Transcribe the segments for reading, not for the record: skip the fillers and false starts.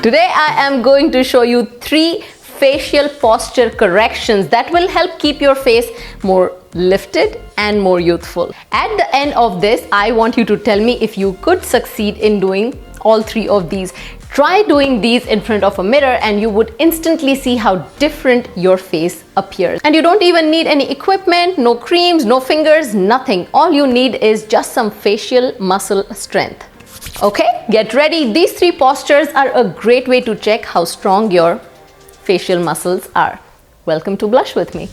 Today I am going to show you 3 facial posture corrections that will help keep your face more lifted and more youthful. At the end of this, I want you to tell me if you could succeed in doing all 3 of these. Try doing these in front of a mirror and you would instantly see how different your face appears. And you don't even need any equipment, no creams, no fingers, nothing. All you need is just some facial muscle strength. Okay, get ready. These 3 postures are a great way to check how strong your facial muscles are. Welcome to Blush with me.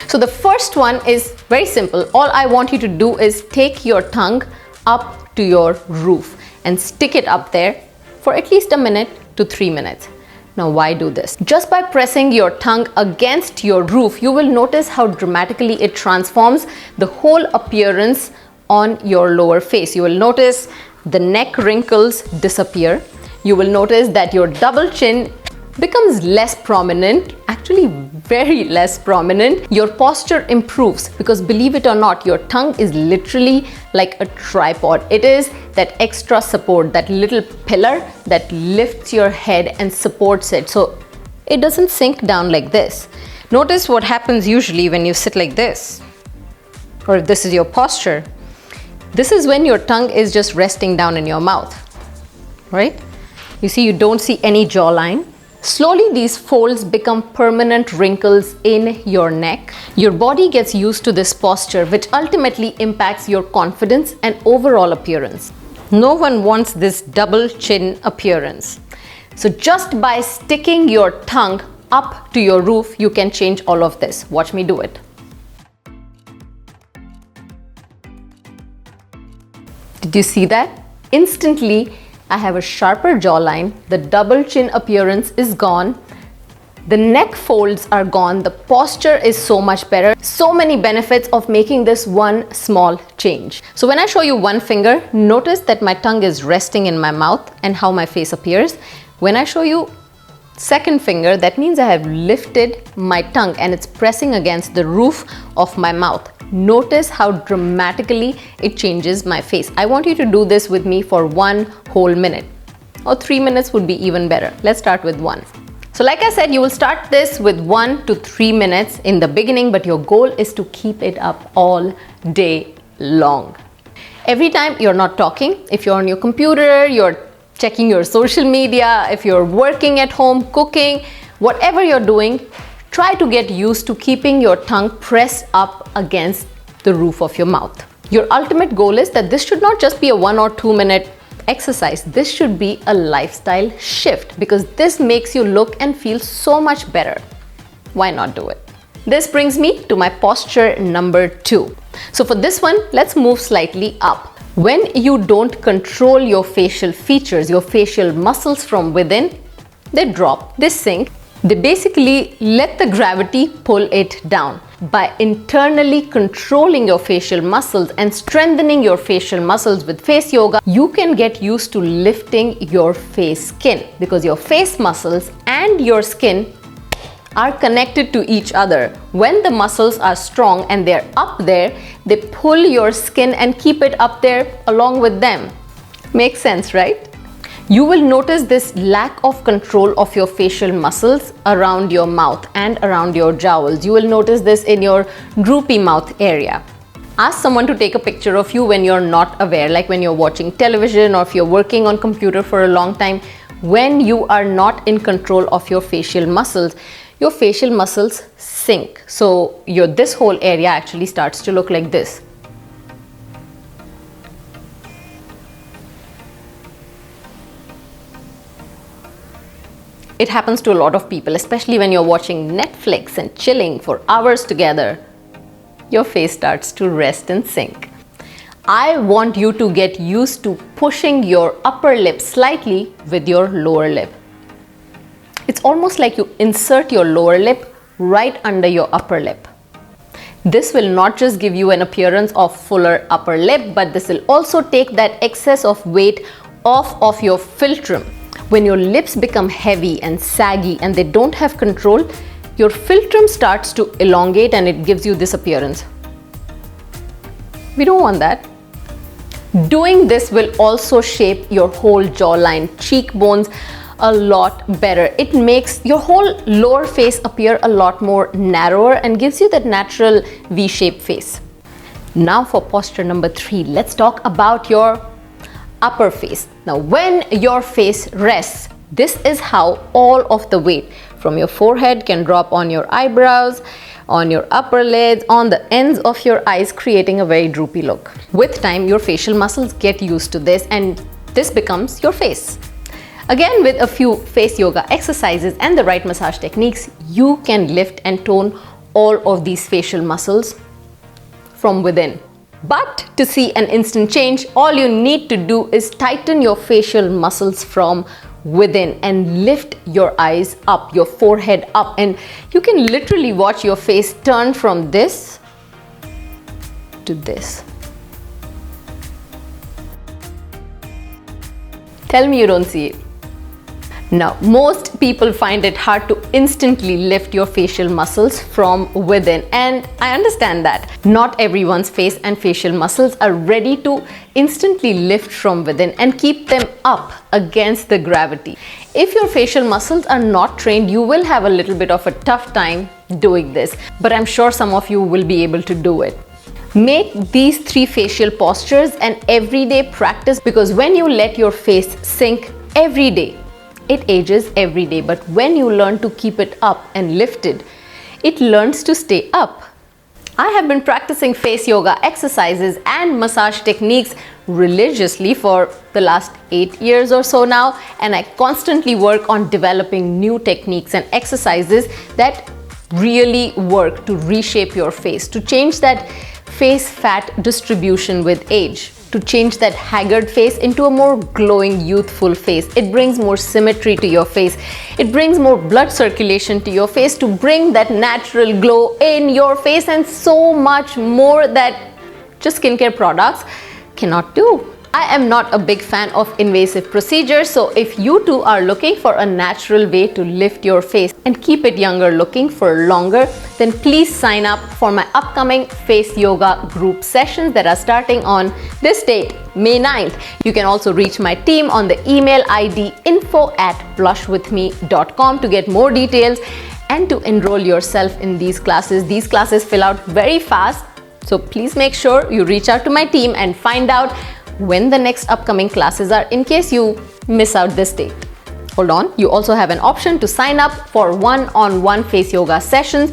So the first one is very simple. All I want you to do is take your tongue up to your roof and stick it up there for at least a minute to 3 minutes. Now, why do this? Just by pressing your tongue against your roof, you will notice how dramatically it transforms the whole appearance on your lower face. You will notice the neck wrinkles disappear. You will notice that your double chin becomes less prominent, actually very less prominent. Your posture improves because, believe it or not, your tongue is literally like a tripod. It is that extra support, that little pillar that lifts your head and supports it, so it doesn't sink down like this. Notice what happens usually when you sit like this, or if this is your posture. This is when your tongue is just resting down in your mouth, right? You see, you don't see any jawline. Slowly, these folds become permanent wrinkles in your neck. Your body gets used to this posture, which ultimately impacts your confidence and overall appearance. No one wants this double chin appearance. So just by sticking your tongue up to your roof, you can change all of this. Watch me do it. Did you see that? Instantly, I have a sharper jawline, the double chin appearance is gone, the neck folds are gone, the posture is so much better. So many benefits of making this one small change. So when I show you one finger, notice that my tongue is resting in my mouth and how my face appears. When I show you second finger, that means I have lifted my tongue and it's pressing against the roof of my mouth. Notice how dramatically it changes my face. I want you to do this with me for 1 whole minute, or 3 minutes would be even better. Let's start with 1. So like I said, you will start this with 1 to 3 minutes in the beginning, but your goal is to keep it up all day long. Every time you're not talking, if you're on your computer, you're checking your social media, if you're working at home, cooking, whatever you're doing, try to get used to keeping your tongue pressed up against the roof of your mouth. Your ultimate goal is that this should not just be a 1 or 2 minute exercise. This should be a lifestyle shift because this makes you look and feel so much better. Why not do it? This brings me to my posture number 2. So for this one, let's move slightly up. When you don't control your facial features, your facial muscles from within, they drop, they sink. They basically let the gravity pull it down. By internally controlling your facial muscles and strengthening your facial muscles with face yoga, you can get used to lifting your face skin because your face muscles and your skin are connected to each other. When the muscles are strong and they're up there, they pull your skin and keep it up there along with them. Makes sense, right? You will notice this lack of control of your facial muscles around your mouth and around your jowls. You will notice this in your droopy mouth area. Ask someone to take a picture of you when you're not aware, like when you're watching television or if you're working on computer for a long time. When you are not in control of your facial muscles sink. So this whole area actually starts to look like this. It happens to a lot of people, especially when you're watching Netflix and chilling for hours together. Your face starts to rest and sink. I want you to get used to pushing your upper lip slightly with your lower lip. It's almost like you insert your lower lip right under your upper lip. This will not just give you an appearance of fuller upper lip, but this will also take that excess of weight off of your philtrum. When your lips become heavy and saggy and they don't have control, your philtrum starts to elongate and it gives you this appearance. We don't want that. Doing this will also shape your whole jawline, cheekbones a lot better. It makes your whole lower face appear a lot more narrower and gives you that natural V-shaped face. Now for posture number 3, let's talk about your upper face. Now when your face rests, this is how all of the weight from your forehead can drop on your eyebrows, on your upper lids, on the ends of your eyes, creating a very droopy look. With time, your facial muscles get used to this and this becomes your face. Again, with a few face yoga exercises and the right massage techniques, you can lift and tone all of these facial muscles from within. But to see an instant change, all you need to do is tighten your facial muscles from within and lift your eyes up, your forehead up, and you can literally watch your face turn from this to this. Tell me you don't see it. Now, most people find it hard to instantly lift your facial muscles from within, and I understand that. Not everyone's face and facial muscles are ready to instantly lift from within and keep them up against the gravity. If your facial muscles are not trained, you will have a little bit of a tough time doing this, but I'm sure some of you will be able to do it. Make these 3 facial postures an everyday practice, because when you let your face sink every day, it ages every day, but when you learn to keep it up and lifted, it learns to stay up. I have been practicing face yoga exercises and massage techniques religiously for the last 8 years or so now, and I constantly work on developing new techniques and exercises that really work to reshape your face, to change that face fat distribution with age, to change that haggard face into a more glowing, youthful face. It brings more symmetry to your face. It brings more blood circulation to your face to bring that natural glow in your face, and so much more that just skincare products cannot do. I am not a big fan of invasive procedures, so if you too are looking for a natural way to lift your face and keep it younger looking for longer, then please sign up for my upcoming face yoga group sessions that are starting on this date, May 9th. You can also reach my team on the email ID info@blushwithme.com to get more details and to enroll yourself in these classes. These classes fill out very fast, so please make sure you reach out to my team and find out when the next upcoming classes are, in case you miss out this date. Hold on, you also have an option to sign up for one-on-one face yoga sessions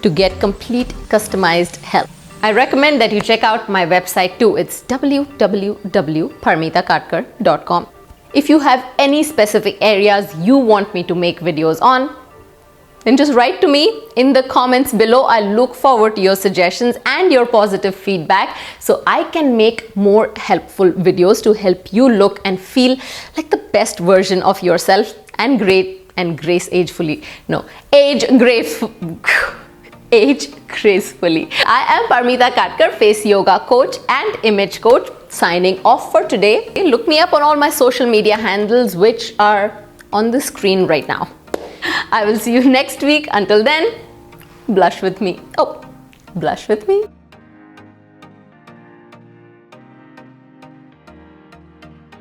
to get complete customized help. I recommend that you check out my website too. It's www.parmitakatkar.com. If you have any specific areas you want me to make videos on, then just write to me in the comments below. I look forward to your suggestions and your positive feedback so I can make more helpful videos to help you look and feel like the best version of yourself and age gracefully. I am Parmita Katkar, face yoga coach and image coach, signing off for today. Look me up on all my social media handles, which are on the screen right now. I will see you next week. Until then, blush with me. Oh, blush with me.